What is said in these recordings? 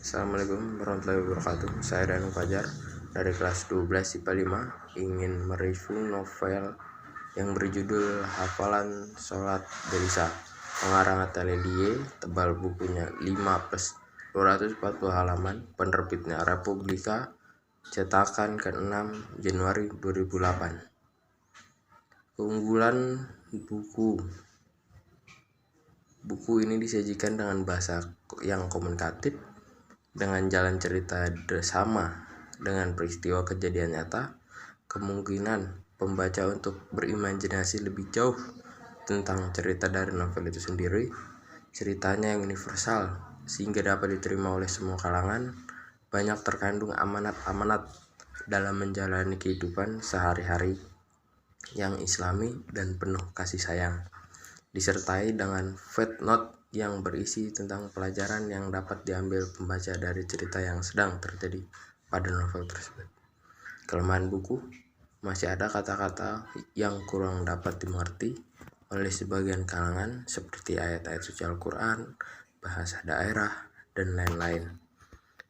Assalamualaikum warahmatullahi wabarakatuh. Saya Danu Fajar dari kelas 12 IPA 5 ingin mereview novel yang berjudul Hafalan Sholat Delisa, pengarang Atelier, tebal bukunya 5+240 halaman, penerbitnya Republika, cetakan ke-6 Januari 2008. Keunggulan buku ini disajikan dengan bahasa yang komunikatif, dengan jalan cerita sama dengan peristiwa kejadian nyata, kemungkinan pembaca untuk berimajinasi lebih jauh tentang cerita dari novel itu sendiri. Ceritanya yang universal sehingga dapat diterima oleh semua kalangan, banyak terkandung amanat-amanat dalam menjalani kehidupan sehari-hari yang islami dan penuh kasih sayang, disertai dengan footnote yang berisi tentang pelajaran yang dapat diambil pembaca dari cerita yang sedang terjadi pada novel tersebut. Kelemahan buku, masih ada kata-kata yang kurang dapat dimengerti oleh sebagian kalangan seperti ayat-ayat suci Al-Quran, bahasa daerah, dan lain-lain.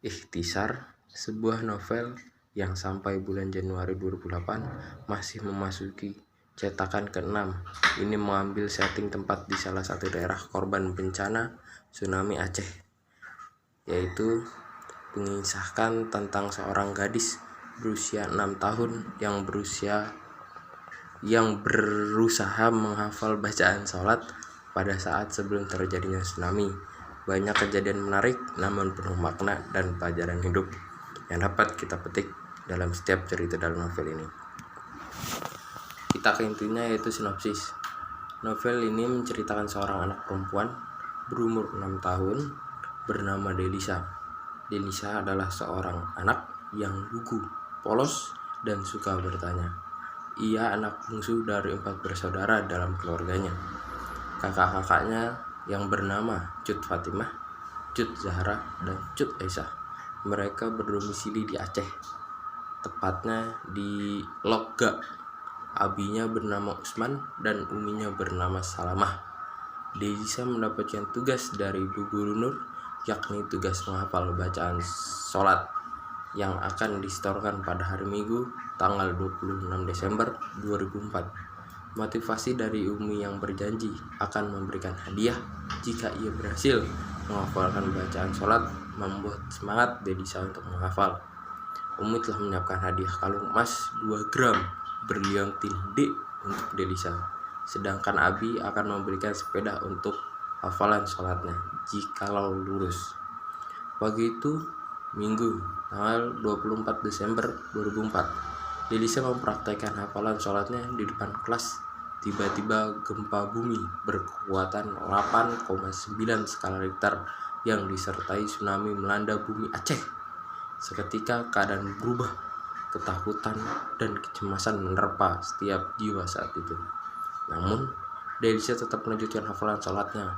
Ikhtisar, sebuah novel yang sampai bulan Januari 2008 masih memasuki cetakan ke-6 ini mengambil setting tempat di salah satu daerah korban bencana tsunami Aceh, yaitu mengisahkan tentang seorang gadis berusia 6 tahun yang berusaha menghafal bacaan sholat pada saat sebelum terjadinya tsunami. Banyak kejadian menarik namun penuh makna dan pelajaran hidup yang dapat kita petik dalam setiap cerita dalam novel ini. Kita ke intinya, yaitu sinopsis. Novel ini menceritakan seorang anak perempuan berumur 6 tahun bernama Delisa. Delisa adalah seorang anak yang lugu, polos, dan suka bertanya. Ia anak bungsu dari 4 bersaudara dalam keluarganya. Kakak-kakaknya yang bernama Cut Fatimah, Cut Zahra, dan Cut Aisyah. Mereka berdomisili di Aceh, tepatnya di Logga. Abinya bernama Usman dan uminya bernama Salamah. Delisa mendapatkan tugas dari Ibu Guru Nur, yakni tugas menghafal bacaan sholat yang akan disetorkan pada hari Minggu tanggal 26 Desember 2004. Motivasi dari Umi yang berjanji akan memberikan hadiah jika ia berhasil menghafalkan bacaan sholat membuat semangat Delisa untuk menghafal. Umi telah menyiapkan hadiah kalung emas 2 gram berlian tinde untuk Delisa, sedangkan Abi akan memberikan sepeda untuk hafalan sholatnya jikalau lulus. Pagi itu, Minggu, tanggal 24 Desember 2004, Delisa mempraktekkan hafalan sholatnya di depan kelas. Tiba-tiba gempa bumi berkekuatan 8,9 skala Richter yang disertai tsunami melanda bumi Aceh. Seketika keadaan berubah. Ketakutan dan kecemasan menerpa setiap jiwa saat itu. Namun, Delisa tetap melanjutkan hafalan sholatnya.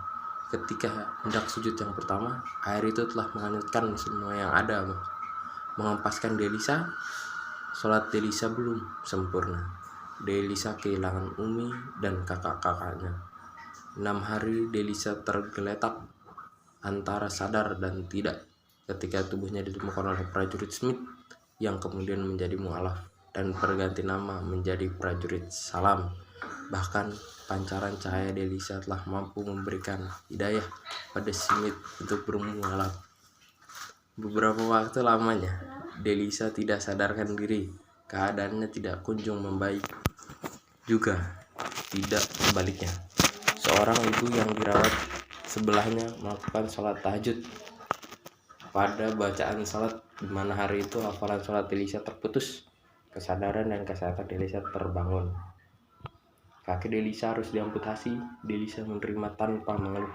Ketika hendak sujud yang pertama, air itu telah menghanyutkan semua yang ada, mengempaskan Delisa. Sholat Delisa belum sempurna. Delisa kehilangan Umi dan kakak-kakaknya. 6 hari Delisa tergeletak antara sadar dan tidak ketika tubuhnya ditemukan oleh prajurit Smith yang kemudian menjadi mualaf dan berganti nama menjadi prajurit Salam. Bahkan pancaran cahaya Delisa telah mampu memberikan hidayah pada Smith untuk bermualaf. Beberapa waktu lamanya Delisa tidak sadarkan diri. Keadaannya tidak kunjung membaik, juga tidak sebaliknya. Seorang ibu yang dirawat sebelahnya melakukan sholat tahajud pada bacaan sholat, di mana hari itu hafalan sholat Delisa terputus. Kesadaran dan kesehatan Delisa terbangun. Kaki Delisa harus diamputasi. Delisa menerima tanpa mengeluh.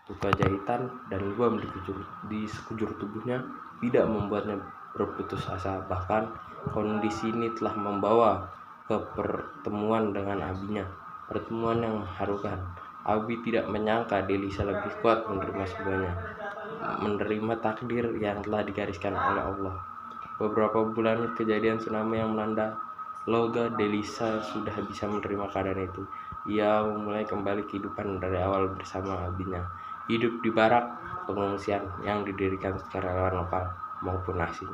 Luka jahitan dan luam di sekujur tubuhnya tidak membuatnya berputus asa. Bahkan kondisi ini telah membawa ke pertemuan dengan abinya. Pertemuan yang mengharukan. Abi tidak menyangka Delisa lebih kuat menerima semuanya, menerima takdir yang telah digariskan oleh Allah. Beberapa bulan kejadian tsunami yang melanda Logga, Delisa sudah bisa menerima keadaan itu. Ia memulai kembali kehidupan dari awal bersama abinya. hidup di barak pengungsian yang didirikan secara relawan lokal maupun asing.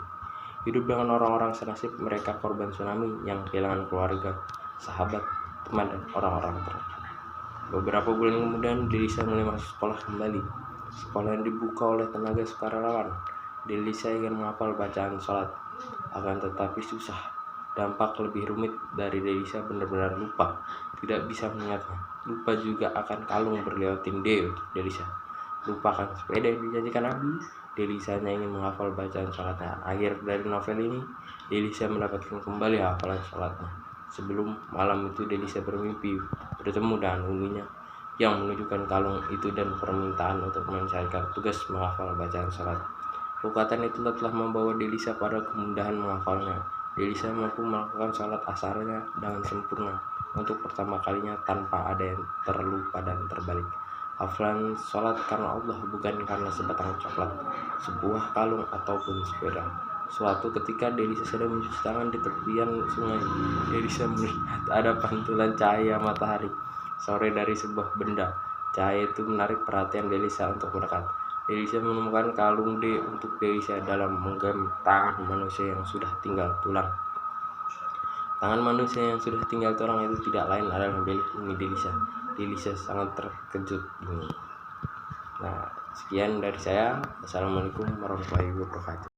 Hidup dengan orang-orang senasib mereka korban tsunami yang kehilangan keluarga, sahabat, teman, dan orang-orang terdekat. Beberapa bulan kemudian Delisa mulai masuk sekolah kembali. Sekolah yang dibuka oleh tenaga sukarelawan. Delisa ingin menghafal bacaan sholat, akan tetapi susah. Dampak lebih rumit dari Delisa benar-benar lupa, tidak bisa mengingatnya. Lupa juga akan kalung berleotin D untuk Delisa. Lupa akan sepeda yang dijanjikan Abi. Delisa hanya ingin menghafal bacaan sholatnya. Akhir dari novel ini, Delisa mendapatkan kembali hafalan sholatnya. Sebelum malam itu Delisa bermimpi bertemu dengan uminya yang menunjukkan kalung itu dan permintaan untuk menyelesaikan tugas menghafal bacaan sholat. Kekuatan itu telah membawa Delisa pada kemudahan menghafalnya. Delisa mampu melakukan sholat asarnya dengan sempurna untuk pertama kalinya tanpa ada yang terlupa dan terbalik. Hafalan sholat karena Allah, bukan karena sebatang coklat, sebuah kalung, ataupun sepeda. Suatu ketika Delisa sedang mencuci tangan di tepian sungai. Delisa melihat ada pantulan cahaya matahari sore dari sebuah benda. Cahaya itu menarik perhatian Delisa untuk mendekat. Delisa menemukan kalung D untuk Delisa dalam menggenggam tangan manusia yang sudah tinggal tulang. Tangan manusia yang sudah tinggal tulang itu tidak lain adalah milik Umi Delisa. Delisa sangat terkejut ini. Nah, sekian dari saya. Assalamualaikum warahmatullahi wabarakatuh.